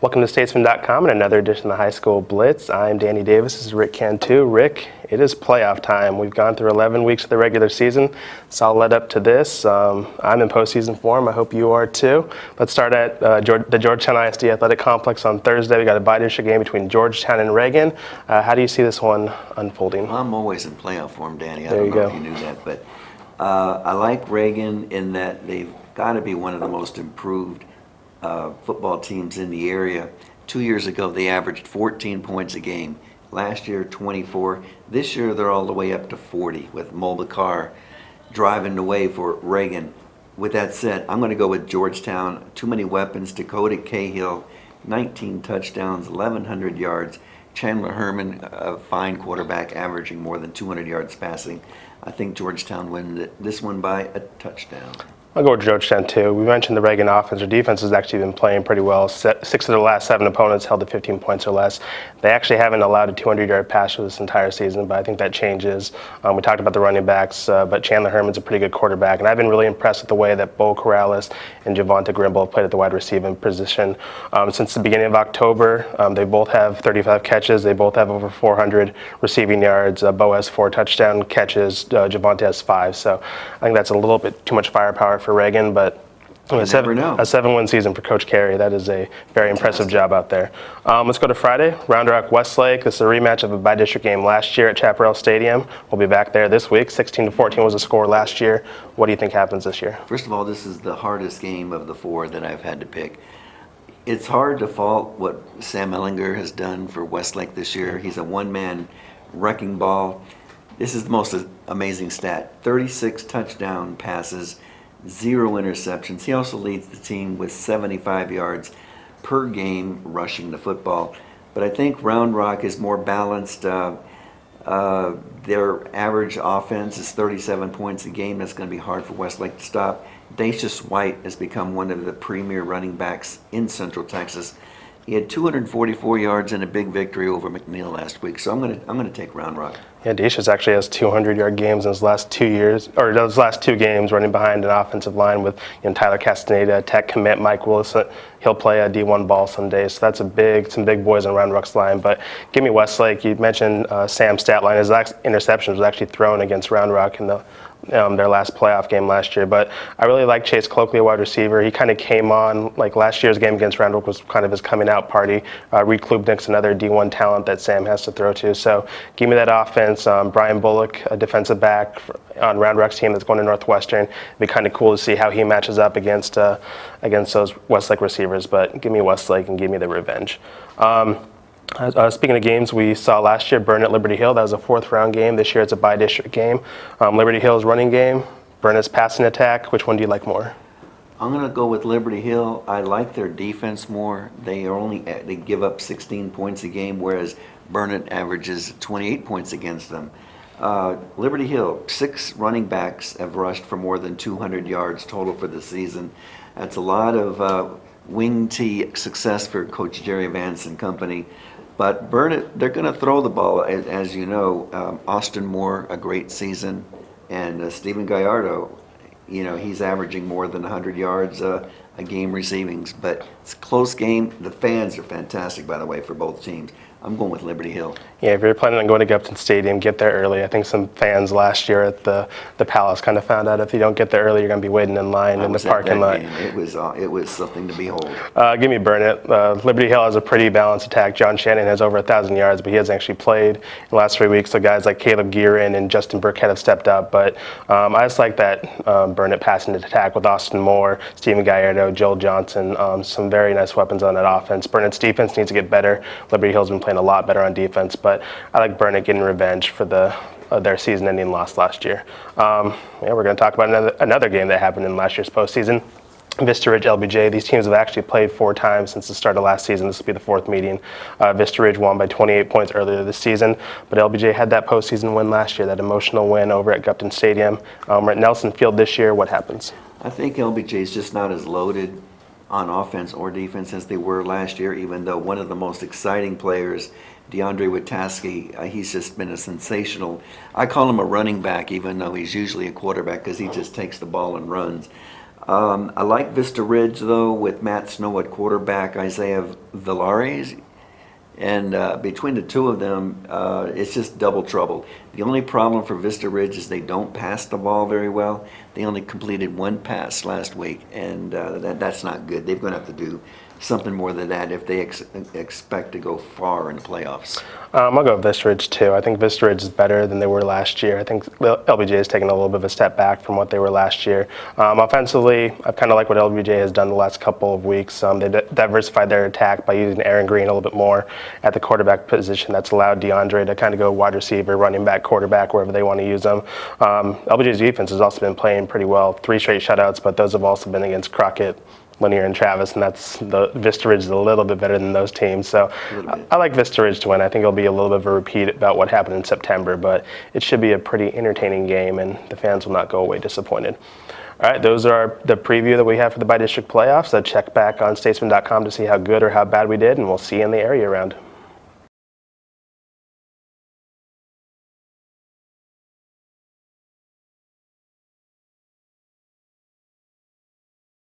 Welcome to Statesman.com and another edition of the High School Blitz. I'm Danny Davis. This is Rick Cantu. Rick, it is playoff time. We've gone through 11 weeks of the regular season. It's all led up to this. I'm in postseason form. I hope you are too. Let's start at the Georgetown ISD Athletic Complex on Thursday. We got a bi-district game between Georgetown and Reagan. How do you see this one unfolding? I'm always in playoff form, Danny. I There don't you know go. if you knew that, but I like Reagan in that they've got to be one of the most improved football teams in the area. 2 years ago, they averaged 14 points a game. Last year, 24. This year, they're all the way up to 40 with Mulbacar driving the way for Reagan. With that said, I'm going to go with Georgetown. Too many weapons. Dakota Cahill, 19 touchdowns, 1,100 yards. Chandler Herman, a fine quarterback, averaging more than 200 yards passing. I think Georgetown wins this one by a touchdown. I'll go with Georgetown too. We mentioned the Reagan offense. Their defense has actually been playing pretty well. 6 of their last 7 opponents held to 15 points or less. They actually haven't allowed a 200-yard pass for this entire season, but I think that changes. We talked about the running backs, but Chandler Herman's a pretty good quarterback, and I've been really impressed with the way that Bo Corrales and Javonte Grimble have played at the wide receiving position. Since the beginning of October, they both have 35 catches. They both have over 400 receiving yards. Bo has 4 touchdown catches. Javonte has 5. So I think that's a little bit too much firepower for Reagan, but a 7-win season for Coach Carey. That is a very impressive job out there. Let's go to Friday. Round Rock Westlake. This is a rematch of a bi-district game last year at Chaparral Stadium. We'll be back there this week. 16-14 was the score last year. What do you think happens this year? First of all, this is the hardest game of the 4 that I've had to pick. It's hard to fault what Sam Ellinger has done for Westlake this year. He's a one-man wrecking ball. This is the most amazing stat. 36 touchdown passes, 0 interceptions. He also leads the team with 75 yards per game rushing the football. But I think Round Rock is more balanced. Their average offense is 37 points a game. That's going to be hard for Westlake to stop. Dacius White has become one of the premier running backs in Central Texas. He had 244 yards and a big victory over McNeil last week. So I'm gonna take Round Rock. Yeah, Dacius actually has 200-yard games in his last 2 years, or those last 2 games, running behind an offensive line with Tyler Castaneda, Tech commit Mike Wilson. He'll play a D1 ball someday, so that's some big boys on Round Rock's line. But give me Westlake. You mentioned Sam's stat line. His last interceptions was actually thrown against Round Rock in their last playoff game last year. But I really like Chase Cloakley, a wide receiver. He kind of came on, like last year's game against Round Rock was kind of his coming out party. Reed Klubnik's another D1 talent that Sam has to throw to. So give me that offense. Brian Bullock, a defensive back on Round Rock's team that's going to Northwestern. It'd be kind of cool to see how he matches up against those Westlake receivers. But give me Westlake and give me the revenge. Speaking of games we saw last year, Burnett Liberty Hill, that was a 4th round game. This year it's a bi-district game. Liberty Hill's running game, Burnett's passing attack. Which one do you like more? I'm going to go with Liberty Hill. I like their defense more. They give up 16 points a game, whereas Burnett averages 28 points against them. Liberty Hill, 6 running backs have rushed for more than 200 yards total for the season. That's a lot of wing T success for Coach Jerry Vance and company. But Burnett, they're going to throw the ball, as you know. Austin Moore, a great season, and Stephen Gallardo, he's averaging more than 100 yards a game receiving. But it's a close game. The fans are fantastic, by the way, for both teams. I'm going with Liberty Hill. Yeah, if you're planning on going to Gupton Stadium, get there early. I think some fans last year at the Palace kind of found out if you don't get there early, you're going to be waiting in line in the parking lot. It was something to behold. Give me Burnett. Liberty Hill has a pretty balanced attack. John Shannon has over 1,000 yards, but he hasn't actually played in the last 3 weeks. So guys like Caleb Gearin and Justin Burkett have stepped up. But I just like that Burnett passing attack with Austin Moore, Stephen Gallardo, Joel Johnson. Some very nice weapons on that offense. Burnett's defense needs to get better. Liberty Hill's been playing a lot better on defense, but I like Burnett getting revenge for their season-ending loss last year. We're going to talk about another game that happened in last year's postseason. Vista Ridge, LBJ. These teams have actually played 4 times since the start of last season. This will be the 4th meeting. Vista Ridge won by 28 points earlier this season, but LBJ had that postseason win last year, that emotional win over at Gupton Stadium. We're at Nelson Field this year. What happens? I think LBJ is just not as loaded on offense or defense as they were last year, even though one of the most exciting players, DeAndre Witaski, he's just been a sensational. I call him a running back, even though he's usually a quarterback, because he just takes the ball and runs. I like Vista Ridge, though, with Matt Snow at quarterback, Isaiah Villares. And between the two of them, it's just double trouble. The only problem for Vista Ridge is they don't pass the ball very well. They only completed one pass last week, and that's not good. They're going to have to do something more than that if they expect to go far in the playoffs. I'll go with Vista Ridge too. I think Vista Ridge is better than they were last year. I think LBJ has taken a little bit of a step back from what they were last year. Offensively, I kind of like what LBJ has done the last couple of weeks. They diversified their attack by using Aaron Green a little bit more at the quarterback position. That's allowed DeAndre to kind of go wide receiver, running back, quarterback, wherever they want to use them. LBJ's defense has also been playing pretty well. 3 straight shutouts, but those have also been against Crockett, Lanier, and Travis, and that's the Vista Ridge is a little bit better than those teams. So I like Vista Ridge to win. I think it'll be a little bit of a repeat about what happened in September, but it should be a pretty entertaining game, and the fans will not go away disappointed. All right, those are the preview that we have for the by-district playoffs. So check back on statesman.com to see how good or how bad we did, and we'll see you in the area round.